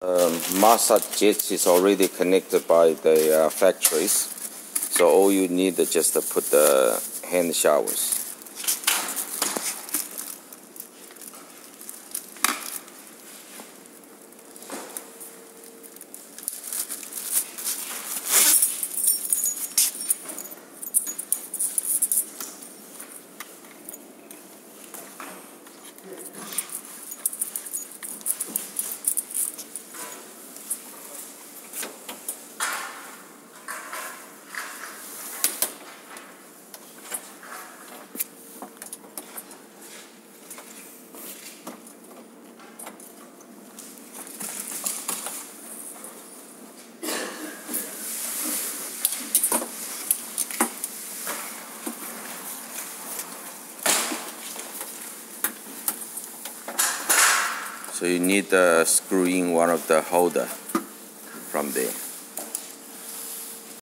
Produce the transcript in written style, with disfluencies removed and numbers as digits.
Massage jets is already connected by the factories, so all you need is just to put the hand showers. So you need to screw in one of the holder from there.